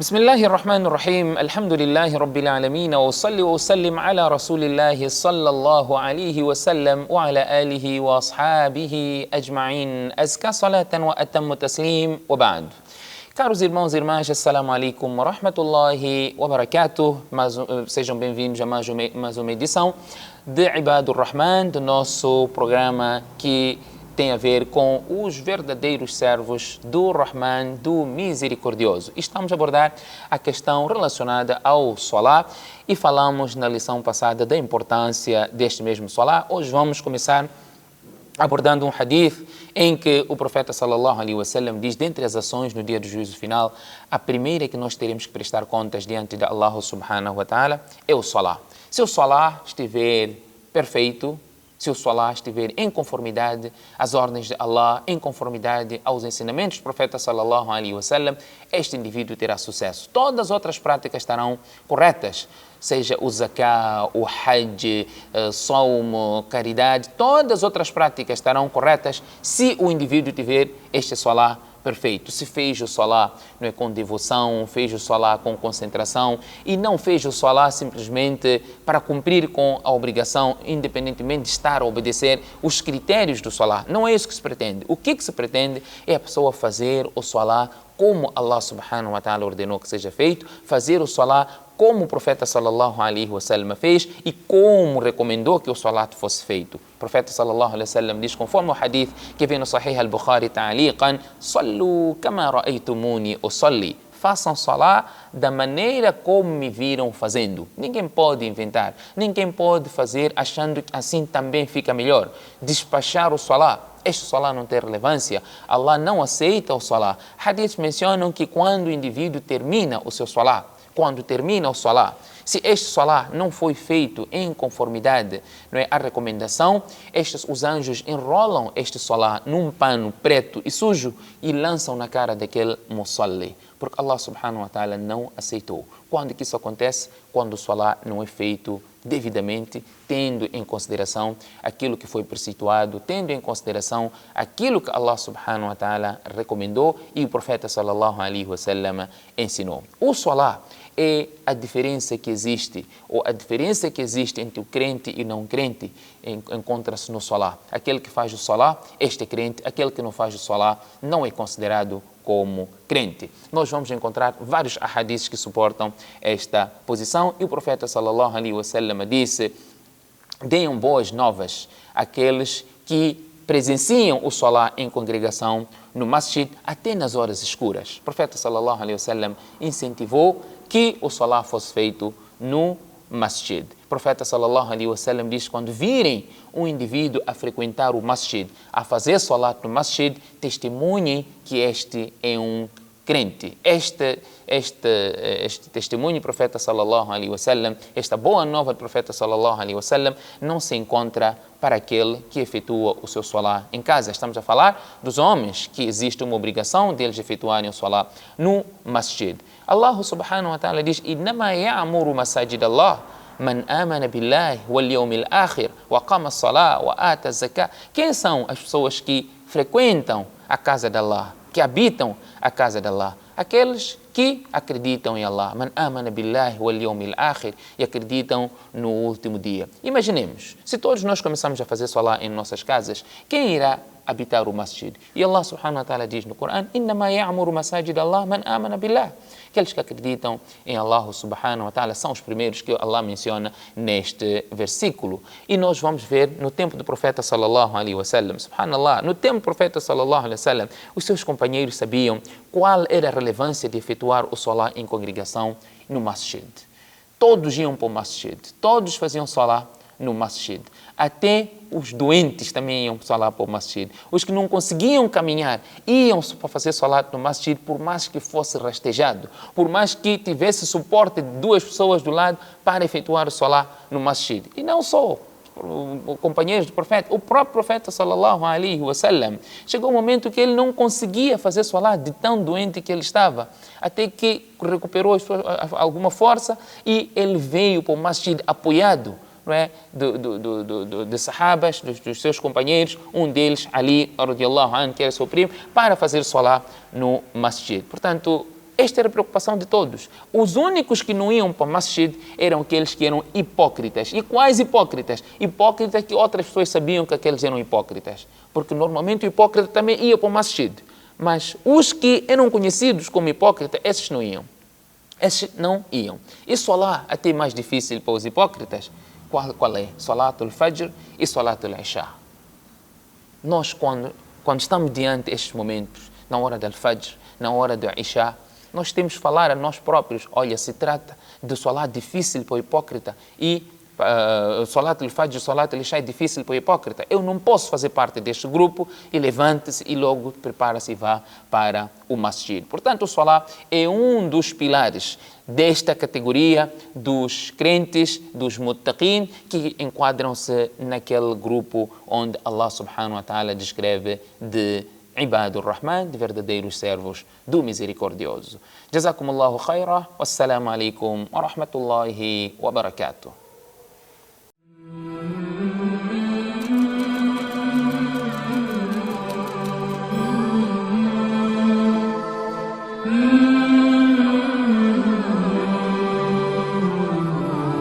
بسم الله الرحمن الرحيم الحمد لله رب العالمين وأصلي وأسلم على رسول الله صلى الله عليه وسلم وعلى آله وأصحابه أجمعين أزكى صلاة وأتم تسليم وبعد. Caros irmãos e irmãs, assalamu alaikum wa rahmatullahi wa barakatuh. Sejam bem-vindos a mais uma edição de Ibadur Rahman, do nosso programa que tem a ver com os verdadeiros servos do Rahman, do Misericordioso. Estamos a abordar a questão relacionada ao Salah e falamos na lição passada da importância deste mesmo Salah. Hoje vamos começar abordando um hadith em que o profeta sallallahu alaihi wasallam diz, dentre as ações no dia do juízo final, a primeira que nós teremos que prestar contas diante de Allah subhanahu wa ta'ala é o Salah. Se o Salah estiver perfeito, se o Salah estiver em conformidade às ordens de Allah, em conformidade aos ensinamentos do profeta sallallahu alaihi wasallam, este indivíduo terá sucesso. Todas as outras práticas estarão corretas, seja o zakah, o hajj, saum, caridade, todas as outras práticas estarão corretas se o indivíduo tiver este Salah perfeito. Se fez o Salah com devoção, fez o Salah com concentração e não fez o Salah simplesmente para cumprir com a obrigação, independentemente de estar a obedecer os critérios do Salah. Não é isso que se pretende. O que se pretende é a pessoa fazer o Salah como Allah subhanahu wa ta'ala ordenou que seja feito, fazer o Salah como o profeta sallallahu alaihi wasallam fez e como recomendou que o salat fosse feito. O profeta sallallahu alaihi wasallam diz, conforme o hadith que vem no Sahih al-Bukhari ta'aliqan, sallu kama ra'aytumuni usalli. Façam salat da maneira como me viram fazendo. Ninguém pode inventar, ninguém pode fazer achando que assim também fica melhor. Despachar o salat. Este salah não tem relevância, Allah não aceita o salah. Hadiths mencionam que quando o indivíduo termina o seu salah, se este salah não foi feito em conformidade, não é, à recomendação, os anjos enrolam este salah num pano preto e sujo e lançam na cara daquele musalli, porque Allah subhanahu wa ta'ala não aceitou. Quando que isso acontece? Quando o salah não é feito devidamente, tendo em consideração aquilo que foi precituado, tendo em consideração aquilo que Allah subhanahu wa ta'ala recomendou e o profeta sallallahu alaihi wasallam ensinou. O salah é a diferença que existe, ou a diferença que existe entre o crente e não crente encontra-se no salah. Aquele que faz o salah, este é crente, aquele que não faz o salah não é considerado como crente. Nós vamos encontrar vários ahadiths que suportam esta posição e o profeta sallallahu alaihi wasallam disse: deem boas novas àqueles que presenciam o salah em congregação no masjid até nas horas escuras. O profeta sallallahu alaihi wasallam incentivou que o salah fosse feito no masjid. O profeta sallallahu alaihi wasallam diz: quando virem um indivíduo a frequentar o masjid, a fazer salat no masjid, testemunhem que este é um crente. Este testemunho do profeta sallallahu alaihi wasallam, esta boa nova do profeta sallallahu alaihi wasallam, não se encontra para aquele que efetua o seu salat em casa. Estamos a falar dos homens, que existe uma obrigação deles efetuarem o salat no masjid. Allah subhanahu wa ta'ala diz: innama ya'muru masajid Allah man amana billahi wal yawmil akhir wa qama as-salah wa ata az-zakah. Quem são as pessoas que frequentam a casa de Allah, que habitam a casa de Allah? Aqueles que acreditam em Allah, man amana billahi wal yawmil akhir, e acreditam no último dia. Imaginemos, se todos nós começamos a fazer salah em nossas casas, quem irá habitar o masjid? E Allah subhanahu wa ta'ala diz no Corão: innama ya'muru masajid Allah man amana billah. Aqueles que acreditam em Allah subhanahu wa ta'ala são os primeiros que Allah menciona neste versículo. E nós vamos ver no tempo do profeta sallallahu alaihi wasallam, subhanallah, no tempo do profeta sallallahu alaihi wasallam, os seus companheiros sabiam qual era a relevância de efetuar o salah em congregação no masjid. Todos iam para o masjid, todos faziam salah no masjid. Até os doentes também iam salat para o masjid. Os que não conseguiam caminhar iam para fazer salat no masjid, por mais que fosse rastejado, por mais que tivesse suporte de duas pessoas do lado para efetuar o salat no masjid. E não só companheiros do profeta, o próprio profeta sallallahu alaihi wasallam, chegou um momento que ele não conseguia fazer salat de tão doente que ele estava, até que recuperou alguma força e ele veio para o masjid apoiado, não é, de sahabas, dos seus companheiros, um deles, Ali, radiallahu anhu, que era seu primo, para fazer salat no masjid. Portanto, esta era a preocupação de todos. Os únicos que não iam para o masjid eram aqueles que eram hipócritas. E quais hipócritas? Hipócritas que outras pessoas sabiam que aqueles eram hipócritas. Porque normalmente o hipócrita também ia para o masjid. Mas os que eram conhecidos como hipócritas, esses não iam. Esses não iam. E Salah, até mais difícil para os hipócritas, qual é? Salatul Fajr e Salatul Isha. Nós, quando estamos diante destes momentos, na hora do Fajr, na hora do Isha, nós temos que falar a nós próprios, olha, se trata de Salah difícil para o hipócrita e Salatul Fajr, Salatul Isha é difícil para o hipócrita. Eu não posso fazer parte deste grupo e levante-se e logo prepara-se e vá para o masjid. Portanto, o Salah é um dos pilares desta categoria dos crentes, dos muttaqin, que enquadram-se naquele grupo onde Allah subhanahu wa ta'ala descreve de Ibadur Rahman, de verdadeiros servos do Misericordioso. Jazakumullahu khaira, wassalamu alaikum wa rahmatullahi wa barakatuh.